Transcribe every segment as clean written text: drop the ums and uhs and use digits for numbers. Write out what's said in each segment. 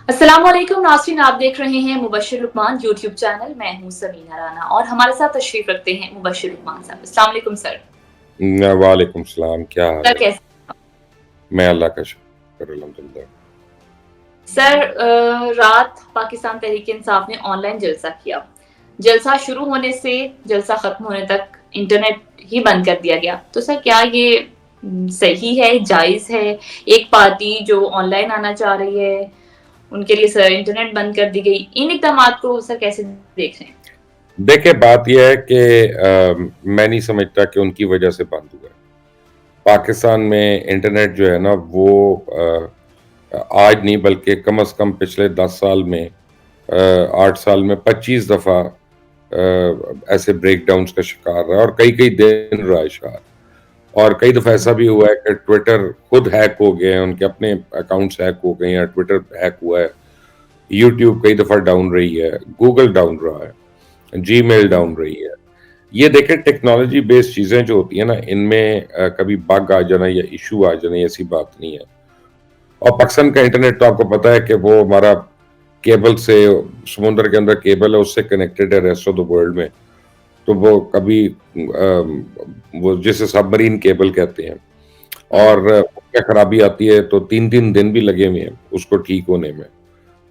अस्सलामुअलैकुम नाज़रीन, आप देख रहे हैं मुबश्शिर लुकमान यूट्यूब चैनल। मैं हूं समीना राना और हमारे साथ तशरीफ रखते हैं मुबश्शिर लुकमान साहब। अस्सलाम वालेकुम सर। वालेकुम सलाम, क्या हाल सर है? कैसे? मैं अल्लाह का शुक्र अल्हम्दुलिल्लाह। सर रात पाकिस्तान तहरीक इंसाफ ने ऑनलाइन जलसा किया। जलसा शुरू होने से जलसा खत्म होने तक इंटरनेट ही बंद कर दिया गया। तो सर क्या ये सही है, जायज है? एक पार्टी जो ऑनलाइन आना चाह रही है उनके लिए सर इंटरनेट बंद कर दी गई। इन इक़दामात को सर कैसे देख रहे हैं? देखिए, बात यह है कि मैं नहीं समझता कि उनकी वजह से बंद हुआ है। पाकिस्तान में इंटरनेट जो है ना वो आज नहीं बल्कि कम से कम पिछले 10 साल में 8 साल में 25 दफ़ा ऐसे ब्रेकडाउन्स का शिकार रहा है और कई-कई दिन रहा है शिकार। और कई दफ़ा ऐसा भी हुआ है कि ट्विटर खुद हैक हो गए हैं, उनके अपने अकाउंट्स हैक हो गए हैं, ट्विटर हैक हुआ है, यूट्यूब कई दफ़ा डाउन रही है, गूगल डाउन रहा है, जीमेल डाउन रही है। ये देखें, टेक्नोलॉजी बेस्ड चीज़ें जो होती हैं ना, इनमें कभी बग आ जाना या इश्यू आ जाना ऐसी बात नहीं है। और पाकिस्तान का इंटरनेट तो आपको पता है कि वो हमारा केबल से, समुद्र के अंदर केबल है, उससे कनेक्टेड है रेस्ट ऑफ द वर्ल्ड में। तो वो कभी वो जिसे सबमरीन केबल कहते हैं, और क्या खराबी आती है तो 3-3 दिन भी लगे हुए हैं उसको ठीक होने में।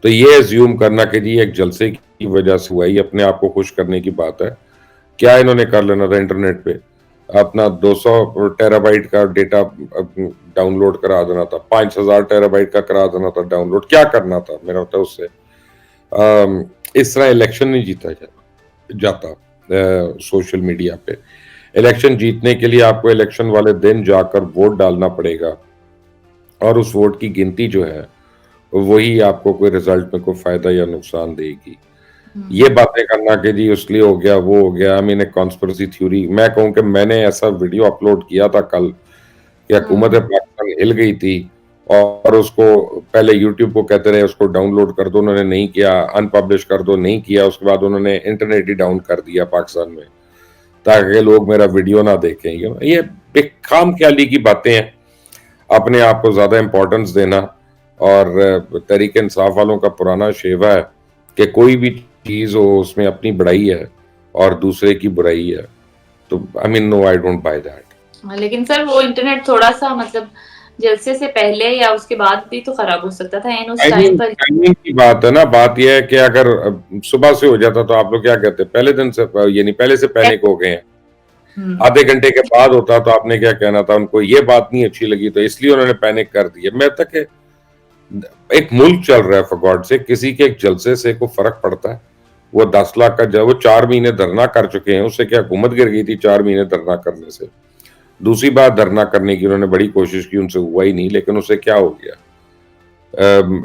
तो ये अज़्यूम करना कि जी एक जलसे की वजह से हुआ है, ये अपने आप को खुश करने की बात है। क्या इन्होंने कर लेना था इंटरनेट पे? अपना 200 टेराबाइट का डेटा डाउनलोड करा देना था, 5000 टेराबाइट का करा देना था डाउनलोड, क्या करना था मेरा मतलब उससे? इस तरह इलेक्शन नहीं जीता जाता सोशल मीडिया पे। इलेक्शन जीतने के लिए आपको इलेक्शन वाले दिन जाकर वोट डालना पड़ेगा और उस वोट की गिनती जो है, वही आपको कोई रिजल्ट में कोई फ़ायदा या नुकसान देगी। ये हुँ। बातें करना कि जी इसलिए हो गया, वो हो गया, आई मीन एक कॉन्स्पिरेसी थ्योरी। मैं कहूँ कि मैंने ऐसा वीडियो अपलोड किया था कल कि हुकूमत हुँ। पाकिस्तान हिल गई थी और उसको पहले यूट्यूब को कहते रहे उसको डाउनलोड कर दो, उन्होंने नहीं किया, अनपब्लिश कर दो, नहीं किया, उसके बाद उन्होंने इंटरनेट ही डाउन कर दिया पाकिस्तान में, ताकि लोग मेरा वीडियो ना देखें। ये बेखाम-ख्याली की बातें हैं, अपने आप को ज़्यादा इम्पोर्टेंस देना। और तहरीक इंसाफ वालों का पुराना शेवा है कि कोई भी चीज़ हो उसमें अपनी बड़ाई है और दूसरे की बुराई है। तो I mean no, I don't buy that. लेकिन सर वो इंटरनेट थोड़ा-सा मतलब जलसे से पहले या उसके बाद भी तो खराब हो सकता था एन उस टाइम पर। टाइमिंग की बात है ना, बात ये है कि अगर सुबह से हो जाता तो आप लोग क्या कहते? पहले दिन से यानी पहले से पैनिक हो गए हैं। हुँ। आधे घंटे के बाद होता तो आपने क्या कहना था? उनको ये बात नहीं अच्छी लगी तो इसलिए उन्होंने पैनिक कर दी है। मैं तक एक मुल्क चल रहा है, फॉर गॉड से किसी के एक जलसे से कोई फ़र्क पड़ता है? वो 10 लाख का वो 4 महीने धरना कर चुके हैं, उससे क्या हुकूमत गिर गई थी 4 महीने धरना करने से? दूसरी बात, धरना करने की उन्होंने बड़ी कोशिश की, उनसे हुआ ही नहीं, लेकिन उससे क्या हो गया?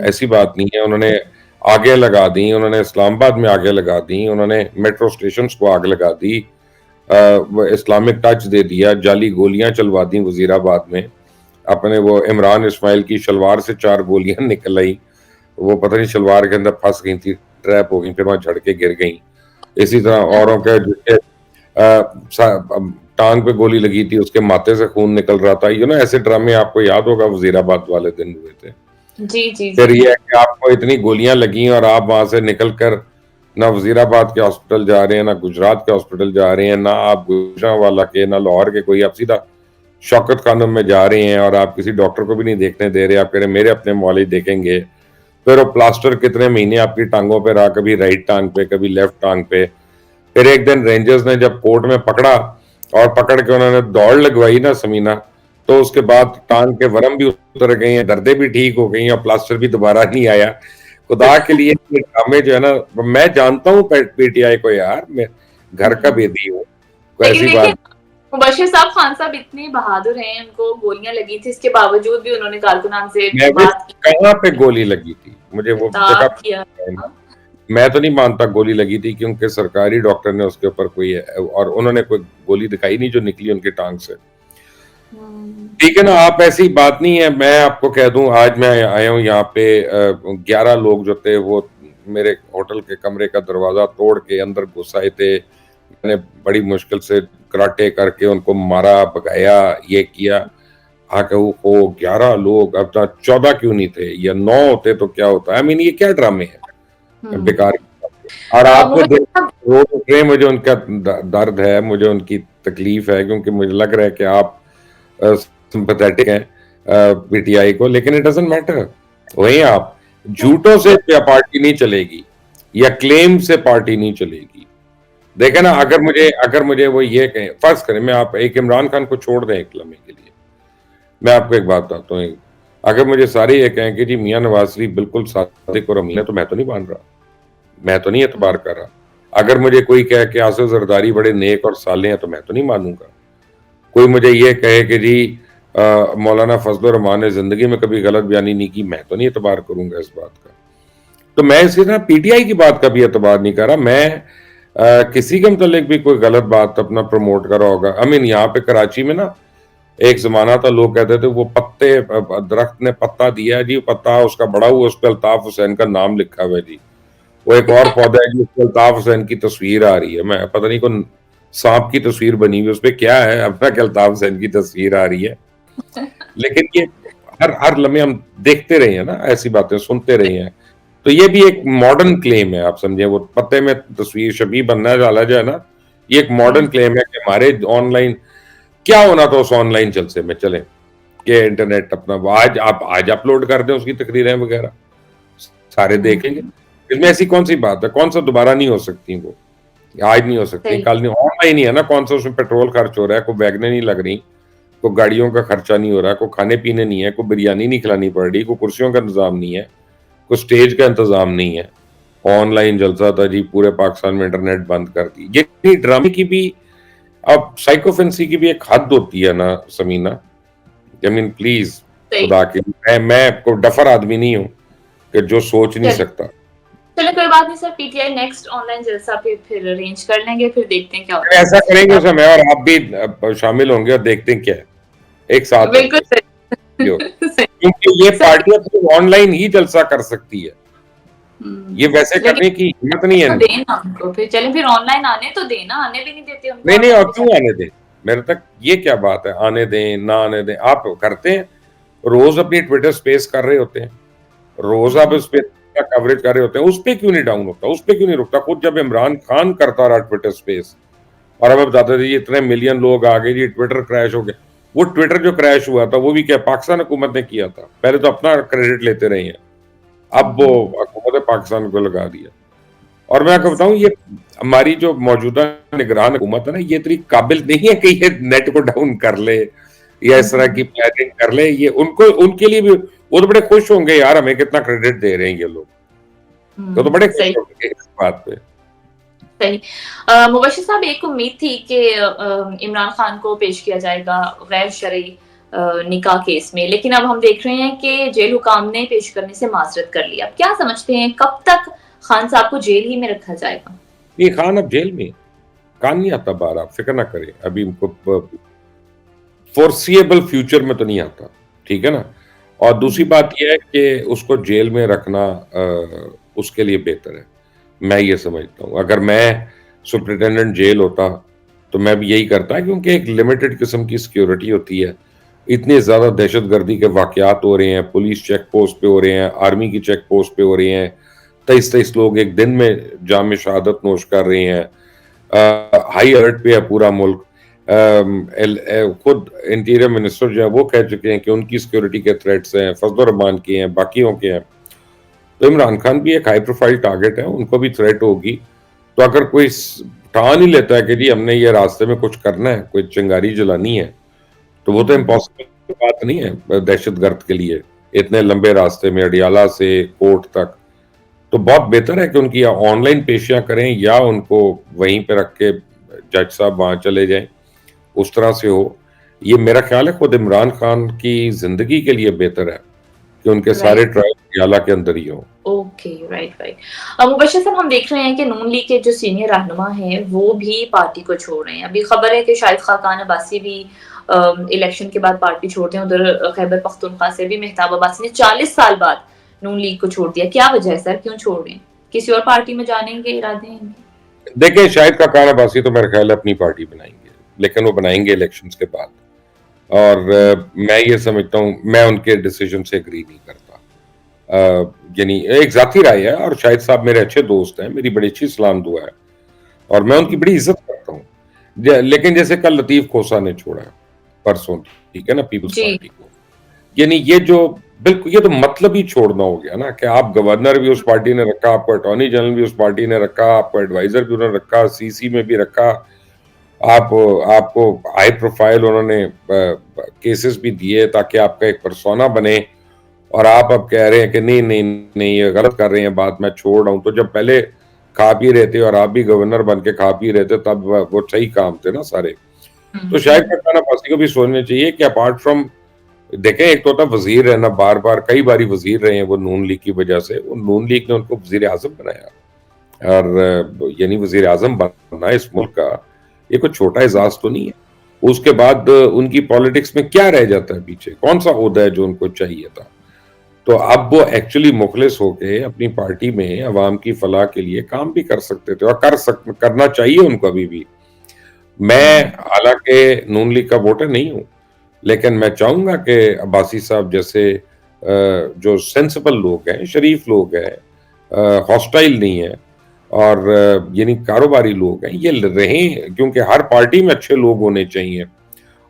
ऐसी बात नहीं है, उन्होंने आगें लगा दी, उन्होंने इस्लामाबाद में आगें लगा दी, उन्होंने मेट्रो स्टेशंस को आग लगा दी, वो इस्लामिक टच दे दिया, जाली गोलियां चलवा दी वजीराबाद में। अपने वो इमरान इस्माइल की शलवार से 4 गोलियां निकल आई, वो पता नहीं शलवार के अंदर फंस गई थी, ट्रैप हो गई, फिर वहां झड़ के गिर गई। इसी तरह औरों के जिसके टांग पे गोली लगी थी उसके माथे से खून निकल रहा था। ऐसे ड्रामे आपको याद होगा वजीराबाद वाले दिन हुए थे। जी, जी, फिर जी। ये है कि आपको इतनी गोलियां लगी और आप वहां से निकल कर ना वजीराबाद के हॉस्पिटल जा रहे हैं, ना गुजरात के हॉस्पिटल जा रहे हैं, ना आप गुजरांवाला के, ना लाहौर के, कोई आप सीधा शौकत खानम में जा रहे हैं और आप किसी डॉक्टर को भी नहीं देखने दे रहे। आप कह रहे हैं मेरे अपने मौलवी देखेंगे। फिर वो प्लास्टर कितने महीने आपकी टांगों पे रहा, कभी राइट टांग पे, कभी लेफ्ट टांग पे। फिर एक दिन रेंजर्स ने जब कोर्ट में पकड़ा और पकड़ के उन्होंने दौड़ लगवाई ना समीना, तो उसके बाद टांग के वरम भी उतर गई हैं, दर्दें भी ठीक हो गई हैं और प्लास्टर भी दोबारा नहीं आया। खुदा के लिए ये ड्रामे जो है ना, मैं जानता हूँ पीटीआई को यार, मैं घर का हुँ। भेदी हूँ, कोई लेकिन ऐसी देखिए बात। मुबश्शिर साहब खान साहब इतने बहादुर हैं, उनको गोलियाँ लगी थी, इसके बावजूद भी उन्होंने कारकुनान से मैं भी, बात की, कहाँ पे गोली लगी थी? मुझे वो जगह खिताब किया। पे मैं तो नहीं मानता गोली लगी थी, क्योंकि सरकारी डॉक्टर ने उसके ऊपर कोई और उन्होंने कोई गोली दिखाई नहीं जो निकली उनकी टांग से। हुँ। ठीक है ना, आप ऐसी बात नहीं है। मैं आपको कह दूं, आज मैं आया हूँ यहाँ पे, 11 लोग जो थे वो मेरे होटल के कमरे का दरवाजा तोड़ के अंदर घुस आए थे। मैंने बड़ी मुश्किल से कराटे करके उनको मारा, भगाया, ये किया। आके वो 11 लोग, अब तक 14 क्यों नहीं थे या 9 होते तो क्या होता? आई मीन ये क्या ड्रामे हैं हम्म। बेकार की बातें। और आपको मुबशर देख साहब। रोज उठ रहे हैं, मुझे उनका दर्द है, मुझे उनकी तकलीफ है, क्योंकि मुझे लग रहा है कि आप सिंपैथेटिक हैं पीटीआई को, लेकिन इट डजंट मैटर। वहीं आप झूठों से क्या पार्टी नहीं चलेगी या क्लेम से पार्टी नहीं चलेगी। देखे ना, अगर मुझे वो ये कहें, फर्ज करें मैं आप एक इमरान खान को छोड़ दें एक लम्हे के लिए, मैं आपको एक बात बताता हूँ। अगर मुझे सारे ये कहें कि जी मियां नवाज शरीफ बिल्कुल सादिक और अमीन है, तो मैं तो नहीं मान रहा, मैं तो नहीं एतबार कर रहा। अगर मुझे कोई कहे कि आसिफ जरदारी बड़े नेक और साले हैं, तो मैं तो नहीं मानूंगा। कोई मुझे ये कहे कि जी मौलाना फजल रहमान ने जिंदगी में कभी गलत बयानी नहीं की, मैं तो नहीं एतबार करूंगा इस बात का। तो मैं इसी तरह पीटीआई की बात का भी एतबार नहीं कर रहा। मैं किसी के मतलब भी कोई गलत बात अपना प्रमोट कर रहा होगा। आई मीन यहाँ पे कराची में ना एक जमाना था, लोग कहते थे वो पत्ते दरख्त ने पत्ता दिया है जी, पत्ता उसका बड़ा हुआ, उस पर अल्ताफ हुसैन का नाम लिखा हुआ है जी। वो एक और पौधा है जी, उस पर अल्ताफ हुसैन की तस्वीर आ रही है, मैं पता नहीं कौन सांप की तस्वीर बनी हुई है, उस पर क्या है अपना कि अल्ताफ हुसैन की तस्वीर आ रही है। लेकिन ये हर हर लम्हे हम देखते रहे हैं ना, ऐसी बातें सुनते रहे हैं। तो ये भी एक मॉडर्न क्लेम है, आप समझे, वो पत्ते में तस्वीर शबीह बनना डाला जाए ना, ये एक मॉडर्न क्लेम है कि हमारे ऑनलाइन क्या होना था उस ऑनलाइन जलसे में, चले कि इंटरनेट अपना आज आप आज अपलोड कर दें उसकी तकरीरें वगैरह, सारे देखेंगे। इसमें ऐसी कौन सी बात है, कौन सा दोबारा नहीं हो सकती वो, आज नहीं हो सकती, सही। कल नहीं, ऑनलाइन ही है ना, कौन सा उसमें पेट्रोल खर्च हो रहा है, कोई वैगनें नहीं लग रही, कोई गाड़ियों का खर्चा नहीं हो रहा, कोई खाने पीने नहीं है, कोई बिरयानी नहीं खिलानी पड़ रही, कोई कुर्सियों का इंतजाम नहीं है, कोई स्टेज का इंतजाम नहीं है। ऑनलाइन जलसा था जी, पूरे पाकिस्तान में इंटरनेट बंद कर दी। ये ड्रामे की भी, अब साइकोफेंसी की भी एक हद होती है ना समीना। आई मीन प्लीज, सही। खुदा के, मैं को डफर आदमी नहीं हूँ कि जो सोच नहीं चलिए। सकता। चलिए कोई बात नहीं सर, पीटीआई नेक्स्ट ऑनलाइन जलसा पे फिर अरेंज कर लेंगे, फिर देखते हैं क्या अगर होता ऐसा करेंगे है। उसमें मैं और आप भी शामिल होंगे और देखते हैं क्या है, एक साथ बिल्कुल होके सही। जो, सही। क्योंकि ये सही। पार्टियां सिर्फ ऑनलाइन ही जलसा कर सकती है, ये वैसे लेकिन करने की हिम्मत नहीं है तो इनकी। देना उनको, फिर चलें, फिर ऑनलाइन आने तो देना, आने भी नहीं देते उनको नहीं नहीं, ऑनलाइन और क्यों बेचारे। आने दें, मेरे तक ये क्या बात है, आने दें ना आने दें, आप करते हैं रोज अपनी ट्विटर स्पेस कर रहे होते हैं, रोज आप उस पे कवरेज कर रहे होते हैं, उस पे क्यों नहीं डाउन होता, उस पे क्यों नहीं रुकता? खुद जब इमरान खान करता रहा ट्विटर स्पेस और हमें बताते थे ये इतने मिलियन लोग आ गए जी, ट्विटर क्रैश हो गया। वो ट्विटर जो क्रैश हुआ था वो भी क्या पाकिस्तान हुकूमत ने किया था? पहले तो अपना क्रेडिट लेते रहे हैं, अब वो हुकूमत पाकिस्तान को लगा दिया। और मैं आपको बताऊं, ये हमारी जो मौजूदा निगरान हुकूमत है ना, ये इतनी काबिल नहीं है कि ये नेट को डाउन कर ले या इस तरह की प्लानिंग कर ले। ये उनको, उनके लिए भी वो तो बड़े खुश होंगे यार, हमें कितना क्रेडिट दे रहे हैं ये लोग, तो बड़े खुश सही। होंगे इस बात पे। सही। मुबशिर साहब, एक उम्मीद थी कि इमरान खान को पेश किया जाएगा गैर शरई निकाह केस में, लेकिन अब हम देख रहे हैं कि जेल हुकाम ने पेश करने से माजरत कर लिया। अब क्या समझते हैं, कब तक खान साहब को जेल ही में रखा जाएगा? ये खान अब जेल में, कान नहीं आता बाहर, आप फिक्र ना करें, अभी इनको फोर्सिएबल फ्यूचर में तो नहीं आता, ठीक है ना। और दूसरी बात यह है कि उसको जेल में रखना उसके लिए बेहतर है, मैं ये समझता हूँ। अगर मैं सुप्रिटेंडेंट जेल होता तो मैं भी यही करता, क्योंकि एक लिमिटेड किस्म की सिक्योरिटी होती है। इतने ज़्यादा दहशतगर्दी के वाकयात हो रहे हैं, पुलिस चेक पोस्ट पे हो रहे हैं, आर्मी की चेक पोस्ट पे हो रहे हैं, 23-23 लोग एक दिन में जाम शहादत नोश कर रहे हैं, हाई अलर्ट पे है पूरा मुल्क। खुद इंटीरियर मिनिस्टर जो है वो कह चुके हैं कि उनकी सिक्योरिटी के थ्रेट्स हैं, फजल रहमान के हैं, बाकियों के हैं। तो इमरान खान भी एक हाई प्रोफाइल टारगेट है, उनको भी थ्रेट होगी। तो अगर कोई ठान ही लेता है कि जी हमने ये रास्ते में कुछ करना है, कोई चिंगारी जलानी है, तो वो तो इम्पॉसिबल बात नहीं है दहशतगर्द के लिए, इतने लंबे रास्ते में अडियाला से कोर्ट तक। तो बहुत बेहतर है कि उनकी या ऑनलाइन पेशियां करें या उनको वहीं पे रख के जज साहब वहां चले जाएं, उस तरह से हो। ये मेरा ख्याल है खुद इमरान खान की जिंदगी के लिए बेहतर है कि उनके सारे राइट। ट्रायल अडियाला के अंदर ही हो। Okay, right, right. मुबशिर साहब, हम देख रहे हैं कि नून लीग के जो सीनियर रहनुमा हैं वो भी पार्टी को छोड़ रहे हैं। अभी खबर है कि शाहिद खाकान अब्बासी भी इलेक्शन के बाद पार्टी छोड़ते हैं। उधर खैबर पख्तूनख्वा से भी मेहताब अब्बासी ने 40 साल बाद नून लीग को छोड़ दिया। क्या वजह है सर, क्यों छोड़ रहे हैं? किसी और पार्टी में जाने के इरादे हैं इनके? देखिए, शाहिद खाकान अब्बासी तो मेरे ख्याल है अपनी पार्टी बनाएंगे, लेकिन वो बनाएंगे इलेक्शंस के बाद। और मैं ये समझता हूँ, मैं उनके डिसीजन से एग्री नहीं करता। यानी एक ज़ाती राय है, और शाहिद साहब मेरे अच्छे दोस्त हैं, मेरी बड़ी अच्छी सलाम दुआ है, और मैं उनकी बड़ी इज़्ज़त करता हूँ। लेकिन जैसे कल लतीफ़ खोसा ने छोड़ा है, परसों, ठीक है ना, पीपल्स जी। पार्टी को। यानी ये जो बिल्कुल, ये तो मतलब ही छोड़ना हो गया ना, कि आप गवर्नर भी उस पार्टी ने रखा, आपको अटॉर्नी जनरल भी उस पार्टी ने रखा, आपको एडवाइजर भी उन्होंने रखा, सीसी में भी रखा, आप आपको हाई प्रोफाइल उन्होंने केसेस भी दिए ताकि आपका एक पर्सोना बने, और आप अब कह रहे हैं कि नहीं नहीं नहीं, ये गलत कर रहे हैं, बात मैं छोड़ रहा हूं। तो जब पहले खा पी रहे थे और आप भी गवर्नर बन के खा पी रहे थे, तब वो सही काम थे ना सारे। तो शायद हम्म। मौलाना अब्बासी को भी सोचना चाहिए कि अपार्ट फ्रॉम, देखें, एक तो होता है वजीर रहना, बार बार कई बारी वजीर रहे हैं वो नून लीग की वजह से, वो नून लीग ने उनको वजीर आजम बनाया, और यानी वजीर आजम बनना इस मुल्क का ये कोई छोटा एजाज तो नहीं है। उसके बाद उनकी पॉलिटिक्स में क्या रह जाता है पीछे, कौन सा ओहदा है जो उनको चाहिए था। तो अब वो एक्चुअली मुखलिस होके अपनी पार्टी में अवाम की फलाह के लिए काम भी कर सकते थे, और करना चाहिए उनको अभी भी। मैं हम्म। हालांकि नून लीग का वोटर नहीं हूं, लेकिन मैं चाहूंगा कि अब्बासी साहब जैसे जो सेंसिबल लोग हैं, शरीफ लोग हैं, हॉस्टाइल नहीं है, और यानी कारोबारी लोग हैं, ये रहें, क्योंकि हर पार्टी में अच्छे लोग होने चाहिए।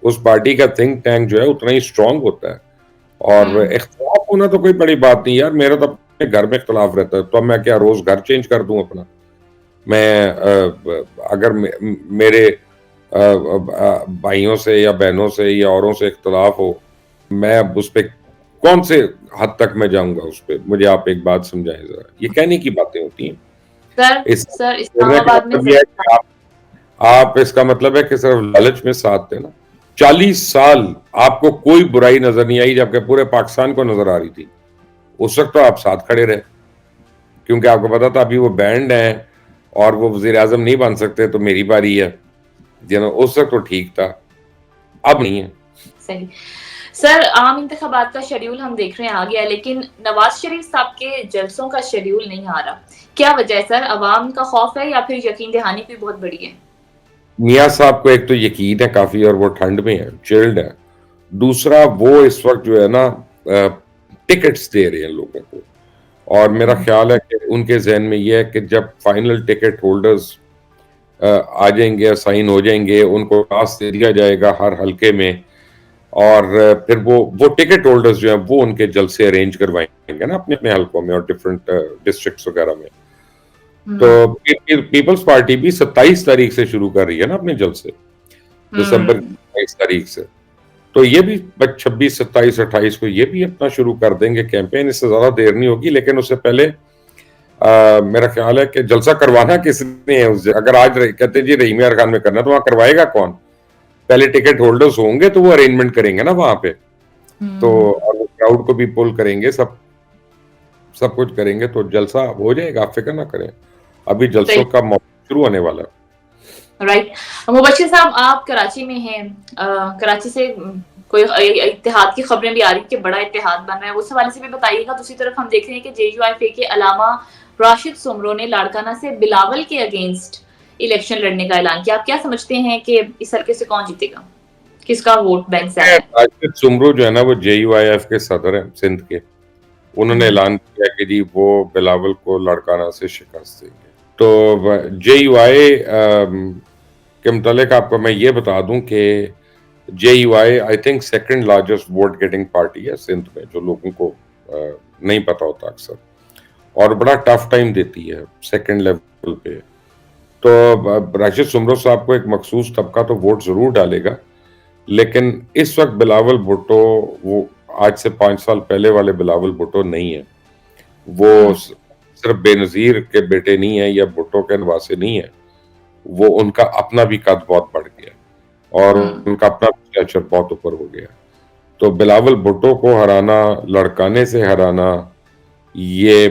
उस पार्टी का थिंक टैंक जो है उतना ही स्ट्रांग होता है। और हम्म। इख्तलाफ होना तो कोई बड़ी बात नहीं यार, मेरा तो अपने घर में इख्तलाफ रहता है, तो अब मैं क्या रोज घर चेंज कर दूं अपना? मैं अगर मेरे भाइयों से या बहनों से या औरों से इख्तलाफ हो, मैं अब उस पे कौन से हद तक मैं जाऊंगा उस पे? मुझे आप एक बात समझाएं जरा, ये कहने की बातें होती हैं। सर इस सर बोलने का इस्लामाबाद में मतलब ये है जब कि आप इसका मतलब है कि सिर्फ लालच में साथ देना। 40 साल आपको कोई बुराई नजर नहीं आई, जबकि पूरे पाकिस्तान को नजर आ रही थी। उस वक्त तो आप साथ खड़े रहे, क्योंकि आपको पता था अभी वो बैंड है और वो वजीर आजम नहीं बन सकते, तो मेरी बारी है। उस वक्त तो ठीक था, अब नहीं है। सही। सर आम इंतखाबात का शेड्यूल हम देख रहे हैं आ गया, लेकिन नवाज शरीफ साहब के जलसों का शेड्यूल नहीं आ रहा। क्या वजह है सर? अवाम का खौफ है या फिर यकीन दहानी भी बहुत बड़ी है? मियाँ साहब को एक तो यकीन है काफी, और वो ठंड में है, चिल्ड है। दूसरा, वो इस वक्त जो है ना टिकट्स दे रहे हैं लोगों को, और मेरा हम्म। ख्याल है कि उनके जहन में ये है कि जब फाइनल टिकट होल्डर्स आ जाएंगे, साइन हो जाएंगे, उनको टास्क दे दिया जाएगा हर हल्के में, और फिर वो टिकट होल्डर्स जो हैं वो उनके जलसे अरेंज करवाएंगे ना अपने अपने हल्कों में और डिफरेंट डिस्ट्रिक्ट्स वगैरह में। तो हम्म। पीपल्स पार्टी भी 27 तारीख से शुरू कर रही है ना अपने जलसे, दिसंबर की हम्म। 27 तारीख से। तो ये भी 26, 27, 28 को ये भी अपना शुरू कर देंगे कैंपेन। इससे ज्यादा देर नहीं होगी, लेकिन उससे पहले मेरा ख्याल है कि जलसा करवाना किसने है उस अगर आज कहते जी रहीम यार खान में करना, तो वहां करवाएगा कौन? पहले टिकट होल्डर्स होंगे तो वो अरेंजमेंट करेंगे ना वहां पे। तो हम्म। और वो क्राउड को भी पुल करेंगे, सब सब कुछ करेंगे, तो जलसा हो जाएगा, आप फिक्र ना करें। अभी जलसों सही। का मौका शुरू होने वाला है। राइट। मुबश्शिर साहब आप कराची में हैं, कराची से कोई इत्तेहाद की खबरें भी आ रही कि बड़ा इत्तेहाद बन रहा है, उस हवाले से भी बताइएगा। दूसरी तरफ हम देख रहे हैं कि जेयूआईफे के अलावा राशिद सुमरो ने लाड़काना से बिलावल के अगेंस्ट इलेक्शन लड़ने का ऐलान किया। आप क्या समझते हैं कि इस हल्के से कौन जीतेगा? किसका वोट बैंक ज्यादा है? राशिद सुमरो जो है ना, वो जेयूआईएफ के सदर हैं सिंध के। उन्होंने हम्म। ऐलान किया कि जी वो बिलावल को लाड़काना से शिकस्त देंगे। तो जेयूआई के मुतालिक आपको मैं ये बता दूं कि JUI I think second largest vote getting party है सिंध में, जो लोगों को नहीं पता होता अक्सर, और बड़ा टफ टाइम देती है सेकंड लेवल पे। तो राशिद सुमरो साहब को एक मखसूस तबका तो वोट जरूर डालेगा, लेकिन इस वक्त बिलावल भुट्टो वो आज से 5 साल पहले वाले बिलावल भुट्टो नहीं है। वो हम्म। सिर्फ बेनजीर के बेटे नहीं है या भुट्टो के नवासे नहीं है, वो उनका अपना भी कद बहुत बढ़ गया और हम्म। उनका अपना स्टेचर बहुत ऊपर हो गया। तो बिलावल भुट्टो को हराना, लड़काने से हराना, ये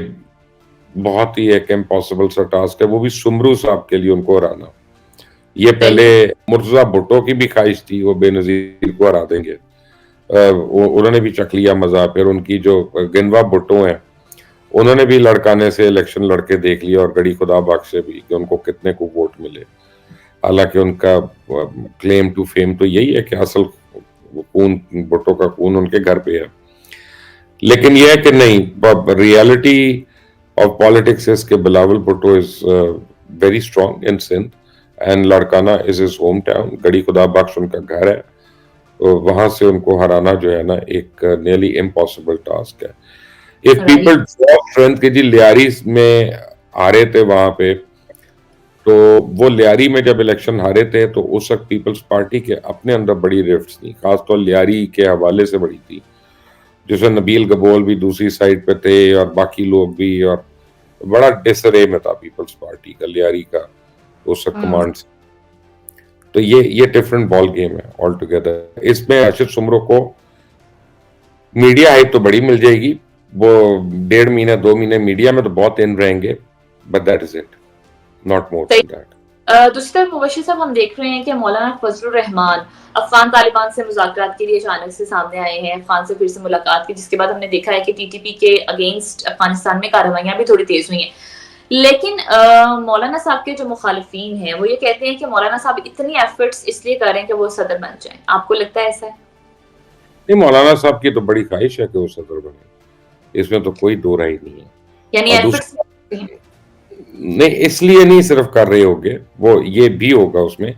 बहुत ही एक इम्पॉसिबल सा टास्क है, वो भी सुमरू साहब के लिए उनको हराना। ये पहले सही। मुर्तजा भुट्टो की भी ख्वाहिश थी वो बेनजीर को हरा देंगे, उन्होंने भी चख लिया मजा। फिर उनकी जो गिनवा भुट्टो हैं, उन्होंने भी लड़काने से इलेक्शन लड़के देख लिया, और गड़ी खुदा बख्शे भी कि उनको कितने को वोट मिले। हालांकि उनका क्लेम टू फेम तो यही है कि असल वो खून, भुट्टो का खून उनके घर पे है। लेकिन ये है कि नहीं, रियलिटी ऑफ पॉलिटिक्स इज के Bilawal Bhutto is very strong in Sindh and Larkana is his home town, Garhi Khuda बख्श उनका घर है। तो वहां से उनको हराना जो है ना एक नियरली इम्पॉसिबल टास्क है। If right. People draw strength के जी लियारी में हारे थे वहां पे, तो वो लियारी में जब इलेक्शन हारे थे तो उस वक्त पीपल्स पार्टी के अपने अंदर बड़ी रिफ्ट्स थी, खासतौर लियारी के हवाले से बड़ी थी, जिसमें नबील गबोल भी दूसरी साइड पे थे और बाकी लोग भी, और बड़ा डिसरे में था पीपल्स पार्टी का, लियारी का उस वक्त हम्म। कमांड से। तो ये डिफरेंट बॉल गेम है ऑल टुगेदर। इसमें राशिद सुमरो को मीडिया हाइप तो बड़ी मिल जाएगी, वो 1.5 महीने 2 महीने मीडिया में तो बहुत इन रहेंगे, but that is it, not more सही। Then that. दूसरी तरफ मुबश्शिर साहब, हम देख रहे हैं कि मौलाना फजलुर रहमान अफगान तालिबान से मुज़ाकरात के लिए अचानक से सामने आए हैं, अफगान से फिर से मुलाकात की, जिसके बाद हमने देखा है कि टीटीपी के अगेंस्ट अफगानिस्तान में कार्रवाइयां भी थोड़ी तेज हुई हैं। लेकिन मौलाना साहब के जो मुखालिफिन हैं वो ये कहते हैं कि मौलाना साहब इतनी एफर्ट्स इसलिए कर रहे हैं कि वो सदर बन जाएं। आपको लगता है ऐसा है? नहीं, मौलाना साहब की तो बड़ी ख्वाहिश है कि वो सदर बने, इसमें तो कोई दो राय नहीं है। यानी और एफर्ट्स दूसरा, नहीं इसलिए नहीं सिर्फ कर रहे होंगे, वो ये भी होगा उसमें।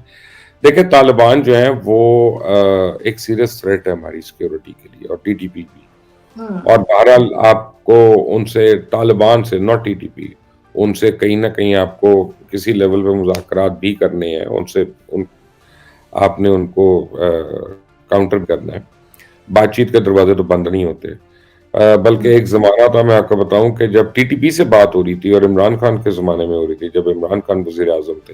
देखिए तालिबान जो है वो एक सीरियस थ्रेट है हमारी सिक्योरिटी के लिए, और टीटीपी भी। और बहरहाल आपको उनसे, तालिबान से, नॉट टीटीपी, उनसे कहीं ना कहीं आपको किसी लेवल पे मुज़ाकरात भी करने हैं, उनसे आपने उनको काउंटर करना है। बातचीत के दरवाजे तो बंद नहीं होते। बल्कि एक ज़माना था, मैं आपको बताऊं, कि जब टीटीपी से बात हो रही थी और इमरान खान के ज़माने में हो रही थी, जब इमरान खान वज़ीर आज़म थे,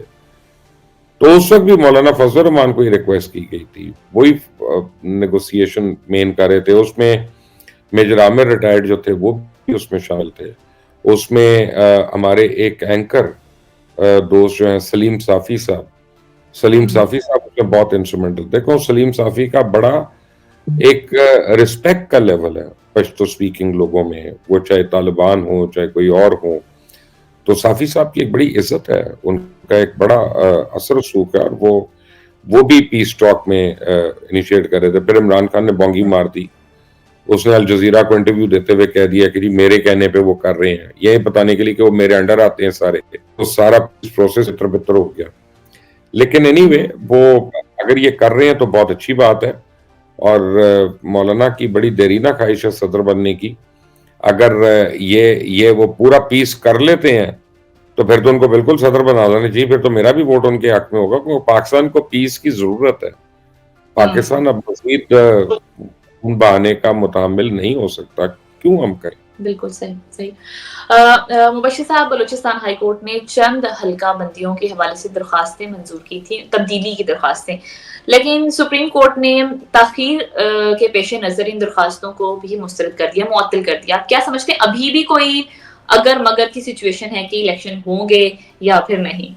तो उस वक्त भी मौलाना फजल रहमान को ये रिक्वेस्ट की गई थी, वही नेगोशिएशन मेन कर रहे थे। उसमें मेजर आमिर रिटायर्ड जो थे वो भी उसमें शामिल थे। उसमें हमारे एक एंकर दोस्त जो हैं सलीम साफ़ी साहब, सलीम साफ़ी साहब उसमें बहुत इंस्ट्रूमेंटल। देखो सलीम साफ़ी का बड़ा एक रिस्पेक्ट का लेवल है पश्तो स्पीकिंग लोगों में, वो चाहे तालिबान हो चाहे कोई और हो। तो साफ़ी साहब की एक बड़ी इज्जत है, उनका एक बड़ा असर रसूख है, और वो भी पीस टॉक में इनिशिएट कर रहे थे। फिर इमरान खान ने बोंगी मार दी, उसने अल जजीरा को इंटरव्यू देते हुए कह दिया कि जी मेरे कहने पे वो कर रहे हैं, यही बताने के लिए कि वो मेरे अंडर आते हैं सारे। तो सारा प्रोसेस इतर बितर हो गया। लेकिन एनीवे वो अगर ये कर रहे हैं तो बहुत अच्छी बात है, और मौलाना की बड़ी देरीना ख्वाहिश है सदर बनने की। अगर ये वो पूरा पीस कर लेते हैं तो फिर तो उनको बिल्कुल सदर बना देना चाहिए, फिर तो मेरा भी वोट उनके हक में होगा, क्योंकि पाकिस्तान को पीस की जरूरत है। पाकिस्तान अब मजीद खून बहाने का मुतामिल नहीं हो सकता, क्यों हम करें। बिल्कुल सही, सही। मुबश्शिर साहब, बलूचिस्तान हाई कोर्ट ने चंद हल्का बंदियों के हवाले से दरखास्तें मंजूर की थी, तब्दीली की दरखास्तें, लेकिन सुप्रीम कोर्ट ने ताखीर के पेश नज़र इन दरखास्तों को भी मुस्तरद कर दिया, मुअत्तल कर दिया। आप क्या समझते हैं, अभी भी कोई अगर मगर की सिचुएशन है कि इलेक्शन होंगे या फिर नहीं?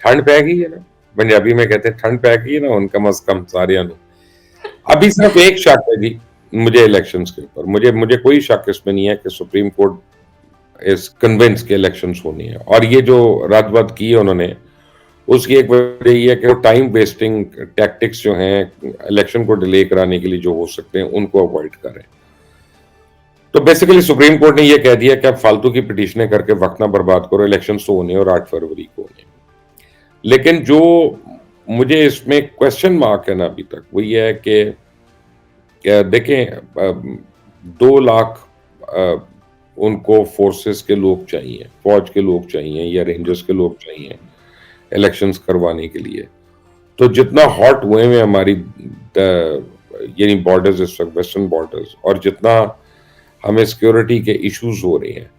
ठंड पै गई है ना, पंजाबी में कहते हैं ठंड पै गई है ना, उनका कम अज कम सारिया नु। अभी सिर्फ एक शक है जी मुझे इलेक्शंस के ऊपर, मुझे मुझे कोई शक इसमें नहीं है कि सुप्रीम कोर्ट इज कन्विंस के इलेक्शंस होनी है। और ये जो रद्द की है उन्होंने, उसकी एक वजह ये है कि वो टाइम वेस्टिंग टैक्टिक्स जो हैं इलेक्शन को डिले कराने के लिए जो हो सकते हैं उनको अवॉइड करें। तो बेसिकली सुप्रीम कोर्ट ने ये कह दिया कि आप फालतू की पिटीशनें करके वक्त ना बर्बाद करो, इलेक्शन तो होने और 8 फरवरी को होने। लेकिन जो मुझे इसमें क्वेश्चन मार्क है ना अभी तक, वो ये है कि देखें 2 लाख उनको फोर्सेस के लोग चाहिए, फौज के लोग चाहिए या रेंजर्स के लोग चाहिए इलेक्शंस करवाने के लिए। तो जितना हॉट हुए में हमारी यानी बॉर्डर्स इस वक्त, वेस्टर्न बॉर्डर्स, और जितना हमें सिक्योरिटी के इश्यूज हो रहे हैं,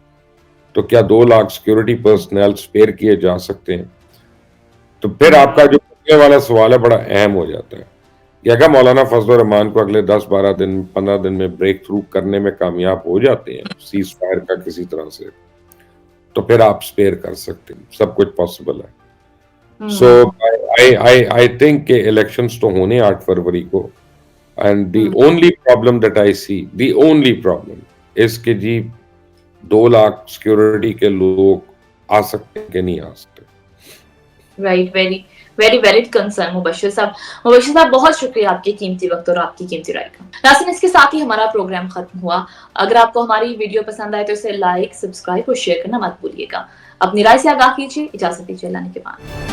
तो क्या 2 लाख सिक्योरिटी पर्सनल स्पेयर किए जा सकते हैं? तो फिर आपका जो पूछने वाला सवाल है बड़ा अहम हो जाता है कि अगर मौलाना फजल रहमान को अगले 10-12 दिन 15 दिन में ब्रेक थ्रू करने में कामयाब हो जाते हैं सीज फायर का किसी तरह से, तो फिर आप स्पेयर कर सकते हैं, सब कुछ पॉसिबल है। सो आई थिंक के इलेक्शंस तो होने 8 फरवरी को, and the only problem that I see, the only problem is कि जी 2 लाख सिक्योरिटी के लोग आ सकते हैं कि नहीं आ सकते। Right, very very valid concern Mubashir साहब। मुबश्शिर साहब, बहुत शुक्रिया आपके कीमती वक्त और आपकी कीमती राय का। नाज़रीन, इसके साथ ही हमारा प्रोग्राम खत्म हुआ। अगर आपको हमारी वीडियो पसंद आए तो इसे लाइक, सब्सक्राइब और शेयर करना मत भूलिएगा। अपनी राय से आगाह कीजिए। इजाजत दीजिए, अल्लाह ने के बाद।